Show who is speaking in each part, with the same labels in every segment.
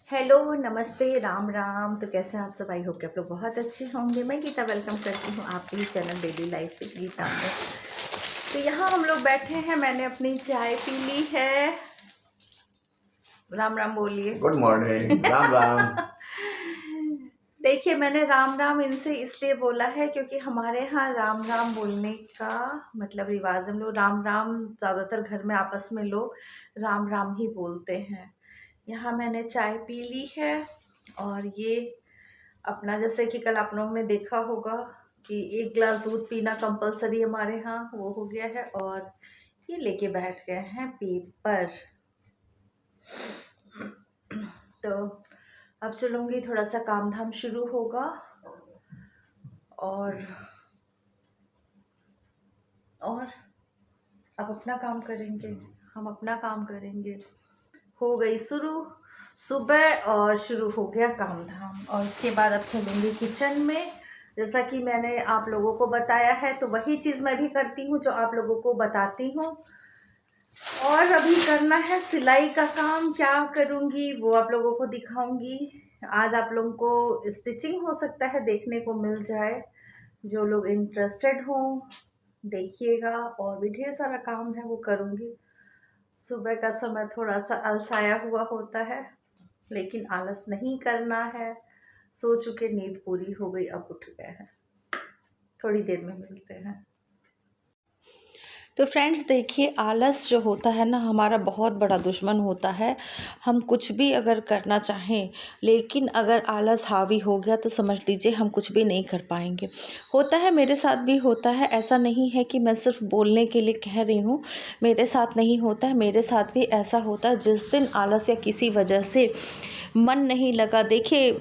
Speaker 1: Hello, नमस्ते, राम राम। तो कैसे हैं आप सब? आई होप कि आप लोग बहुत अच्छे होंगे। मैं गीता वेलकम करती हूँ आपके ही channel daily life with Geeta में। तो यहाँ हम लोग बैठे हैं, मैंने अपनी चाय पी ली है। राम राम बोलिए।
Speaker 2: Good morning. राम राम।
Speaker 1: देखिए, मैंने राम राम इनसे इसलिए बोला है क्योंकि हमारे यहाँ राम राम बोलने का मतलब रिवाज, हम लोग राम राम ज़्यादातर घर में आपस में लोग राम राम ही बोलते हैं। यहाँ मैंने चाय पी ली है और ये अपना, जैसे कि कल आप लोगों ने देखा होगा कि 1 गिलास दूध पीना कंपलसरी हमारे यहाँ वो हो गया है। और ये लेके बैठ गए हैं पेपर। तो अब चलूँगी, थोड़ा सा काम धाम शुरू होगा और अब अपना काम करेंगे, हम अपना काम करेंगे। हो गई शुरू सुबह और शुरू हो गया काम धाम। और इसके बाद अब चलूँगी किचन में। जैसा कि मैंने आप लोगों को बताया है तो वही चीज़ मैं भी करती हूँ जो आप लोगों को बताती हूँ। और अभी करना है सिलाई का काम। क्या करूँगी वो आप लोगों को दिखाऊंगी। आज आप लोगों को स्टिचिंग हो सकता है देखने को मिल जाए, जो लोग इंटरेस्टेड हों देखिएगा। और भी ढेर सारा काम है वो करूँगी। सुबह का समय थोड़ा सा अलसाया हुआ होता है, लेकिन आलस नहीं करना है। सो चुके, नींद पूरी हो गई, अब उठ गए हैं। थोड़ी देर में मिलते हैं। तो फ्रेंड्स देखिए, आलस जो होता है ना, हमारा बहुत बड़ा दुश्मन होता है। हम कुछ भी अगर करना चाहें, लेकिन अगर आलस हावी हो गया तो समझ लीजिए हम कुछ भी नहीं कर पाएंगे। होता है, मेरे साथ भी होता है। ऐसा नहीं है कि मैं सिर्फ बोलने के लिए कह रही हूँ, मेरे साथ नहीं होता है, मेरे साथ भी ऐसा होता है। जिस दिन आलस या किसी वजह से मन नहीं लगा, देखिए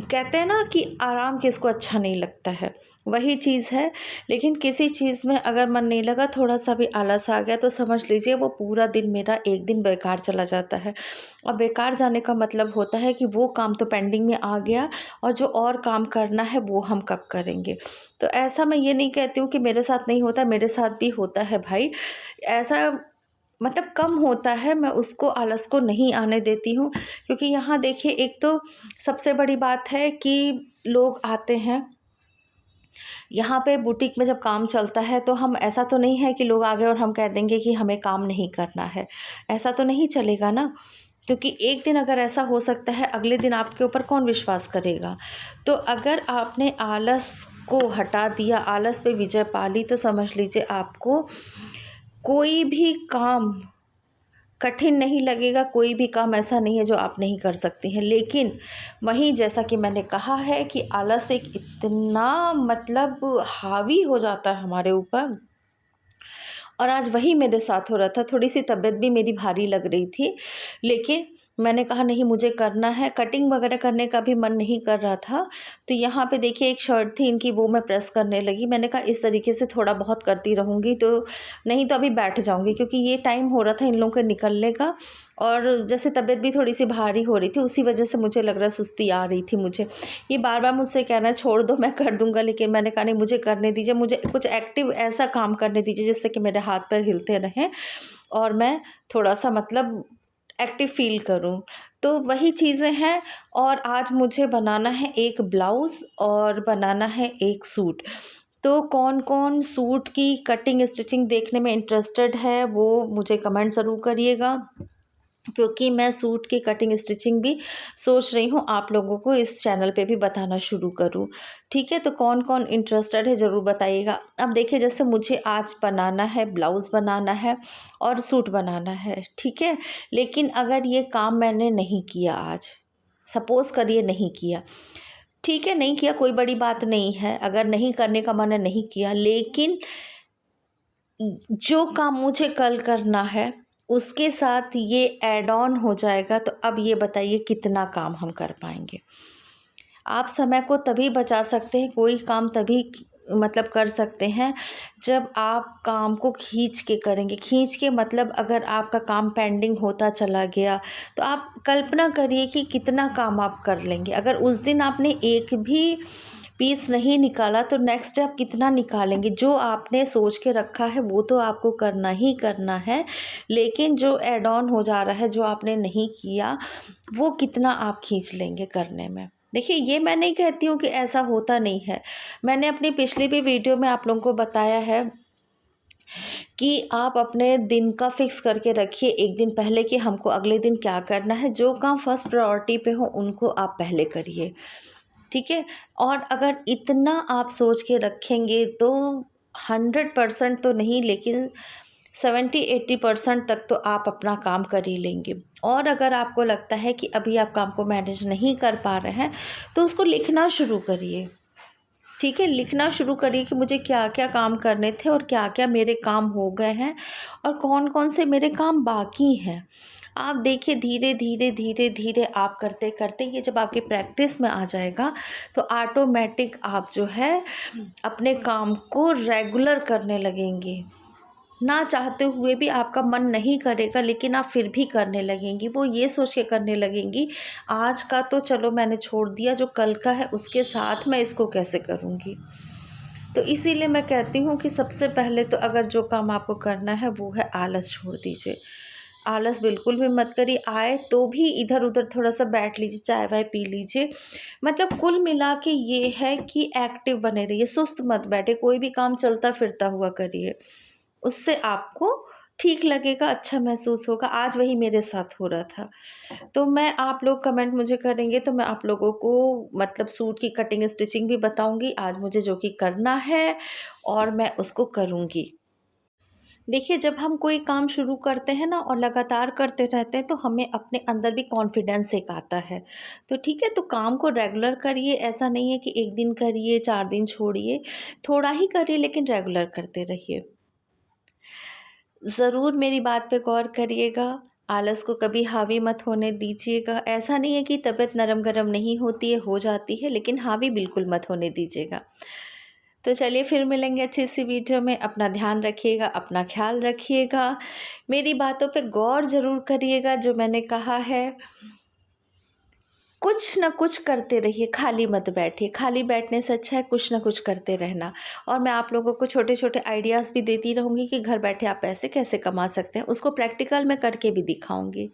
Speaker 1: कहते हैं ना कि आराम किसको अच्छा नहीं लगता है, वही चीज़ है। लेकिन किसी चीज़ में अगर मन नहीं लगा, थोड़ा सा भी आलस आ गया तो समझ लीजिए वो पूरा दिन, मेरा एक दिन बेकार चला जाता है। और बेकार जाने का मतलब होता है कि वो काम तो पेंडिंग में आ गया और जो और काम करना है वो हम कब करेंगे। तो ऐसा मैं ये नहीं कहती हूँ कि मेरे साथ नहीं होता, मेरे साथ भी होता है भाई। ऐसा मतलब कम होता है, मैं उसको आलस को नहीं आने देती हूँ। क्योंकि यहाँ देखिए, एक तो सबसे बड़ी बात है कि लोग आते हैं यहाँ पे बुटीक में। जब काम चलता है तो हम, ऐसा तो नहीं है कि लोग आ गए और हम कह देंगे कि हमें काम नहीं करना है। ऐसा तो नहीं चलेगा ना, क्योंकि एक दिन अगर ऐसा हो सकता है, अगले दिन आपके ऊपर कौन विश्वास करेगा। तो अगर आपने आलस को हटा दिया, आलस पे विजय पा ली, तो समझ लीजिए आपको कोई भी काम कठिन नहीं लगेगा। कोई भी काम ऐसा नहीं है जो आप नहीं कर सकती हैं। लेकिन वहीं, जैसा कि मैंने कहा है कि आलस एक इतना मतलब हावी हो जाता है हमारे ऊपर, और आज वही मेरे साथ हो रहा था। थोड़ी सी तबीयत भी मेरी भारी लग रही थी, लेकिन मैंने कहा नहीं, मुझे करना है। कटिंग वगैरह करने का भी मन नहीं कर रहा था। तो यहाँ पे देखिए, एक शर्ट थी इनकी, वो मैं प्रेस करने लगी। मैंने कहा इस तरीके से थोड़ा बहुत करती रहूँगी, तो नहीं तो अभी बैठ जाऊँगी, क्योंकि ये टाइम हो रहा था इन लोगों के निकलने का। और जैसे तबीयत भी थोड़ी सी भारी हो रही थी, उसी वजह से मुझे लग रहा, सुस्ती आ रही थी मुझे। ये बार बार मुझसे कह रहा है छोड़ दो, मैं कर दूंगा, लेकिन मैंने कहा नहीं, मुझे करने दीजिए। मुझे कुछ एक्टिव ऐसा काम करने दीजिए जिससे कि मेरे हाथ पैर हिलते रहें और मैं थोड़ा सा मतलब एक्टिव फील करूं। तो वही चीज़ें हैं। और आज मुझे बनाना है एक ब्लाउज़ और बनाना है एक सूट। तो कौन कौन सूट की कटिंग स्टिचिंग देखने में इंटरेस्टेड है वो मुझे कमेंट ज़रूर करिएगा, क्योंकि मैं सूट की कटिंग स्टिचिंग भी सोच रही हूँ आप लोगों को इस चैनल पे भी बताना शुरू करूँ। ठीक है, तो कौन कौन इंटरेस्टेड है ज़रूर बताइएगा। अब देखिए, जैसे मुझे आज बनाना है, ब्लाउज़ बनाना है और सूट बनाना है, ठीक है। लेकिन अगर ये काम मैंने नहीं किया आज, सपोज़ करिए नहीं किया, ठीक है, नहीं किया, कोई बड़ी बात नहीं है। अगर नहीं करने का मन है, नहीं किया, लेकिन जो काम मुझे कल करना है उसके साथ ये ऐड ऑन हो जाएगा, तो अब ये बताइए कितना काम हम कर पाएंगे। आप समय को तभी बचा सकते हैं, कोई काम तभी मतलब कर सकते हैं जब आप काम को खींच के करेंगे। खींच के मतलब, अगर आपका काम पेंडिंग होता चला गया तो आप कल्पना करिए कि कितना काम आप कर लेंगे। अगर उस दिन आपने एक भी पीस नहीं निकाला तो नेक्स्ट डे आप कितना निकालेंगे। जो आपने सोच के रखा है वो तो आपको करना ही करना है, लेकिन जो ऐड ऑन हो जा रहा है, जो आपने नहीं किया, वो कितना आप खींच लेंगे करने में। देखिए, ये मैं नहीं कहती हूँ कि ऐसा होता नहीं है। मैंने अपनी पिछली भी वीडियो में आप लोगों को बताया है कि आप अपने दिन का फिक्स करके रखिए एक दिन पहले कि हमको अगले दिन क्या करना है। जो काम फर्स्ट प्रायोरिटी पे हो उनको आप पहले करिए, ठीक है। और अगर इतना आप सोच के रखेंगे तो 100% तो नहीं, लेकिन 70-80% तक तो आप अपना काम कर ही लेंगे। और अगर आपको लगता है कि अभी आप काम को मैनेज नहीं कर पा रहे हैं तो उसको लिखना शुरू करिए, ठीक है। लिखना शुरू करिए कि मुझे क्या क्या काम करने थे और क्या क्या मेरे काम हो गए हैं और कौन कौन से मेरे काम बाकी हैं। आप देखिए, धीरे धीरे धीरे धीरे आप करते करते ये जब आपकी प्रैक्टिस में आ जाएगा तो ऑटोमेटिक आप जो है अपने काम को रेगुलर करने लगेंगे। ना चाहते हुए भी आपका मन नहीं करेगा, लेकिन आप फिर भी करने लगेंगी। वो ये सोच के करने लगेंगी, आज का तो चलो मैंने छोड़ दिया, जो कल का है उसके साथ मैं इसको कैसे करूँगी। तो इसीलिए मैं कहती हूँ कि सबसे पहले तो अगर जो काम आपको करना है वो है आलस छोड़ दीजिए। आलस बिल्कुल भी मत करिए। आए तो भी इधर उधर थोड़ा सा बैठ लीजिए, चाय वाय पी लीजिए। मतलब कुल मिला के ये है कि एक्टिव बने रहिए, सुस्त मत बैठे। कोई भी काम चलता फिरता हुआ करिए, उससे आपको ठीक लगेगा, अच्छा महसूस होगा। आज वही मेरे साथ हो रहा था। तो मैं, आप लोग कमेंट मुझे करेंगे तो मैं आप लोगों को मतलब सूट की कटिंग स्टिचिंग भी बताऊंगी आज मुझे जो कि करना है, और मैं उसको करूंगी। देखिए, जब हम कोई काम शुरू करते हैं ना और लगातार करते रहते हैं तो हमें अपने अंदर भी कॉन्फिडेंस एक आता है। तो ठीक है, तो काम को रेगुलर करिए। ऐसा नहीं है कि एक दिन करिए 4 दिन छोड़िए, थोड़ा ही करिए लेकिन रेगुलर करते रहिए। ज़रूर मेरी बात पे गौर करिएगा, आलस को कभी हावी मत होने दीजिएगा। ऐसा नहीं है कि तबीयत नरम गरम नहीं होती है, हो जाती है, लेकिन हावी बिल्कुल मत होने दीजिएगा। तो चलिए फिर मिलेंगे अच्छी सी वीडियो में। अपना ध्यान रखिएगा, अपना ख्याल रखिएगा, मेरी बातों पे गौर ज़रूर करिएगा। जो मैंने कहा है, कुछ ना कुछ करते रहिए, खाली मत बैठिए। खाली बैठने से अच्छा है कुछ ना कुछ करते रहना। और मैं आप लोगों को छोटे छोटे आइडियाज़ भी देती रहूँगी कि घर बैठे आप पैसे कैसे कमा सकते हैं, उसको प्रैक्टिकल में करके भी दिखाऊँगी।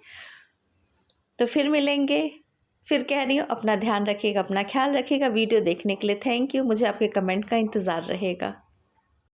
Speaker 1: तो फिर मिलेंगे। फिर कह रही हूँ, अपना ध्यान रखिएगा, अपना ख्याल रखिएगा। वीडियो देखने के लिए थैंक यू। मुझे आपके कमेंट का इंतज़ार रहेगा।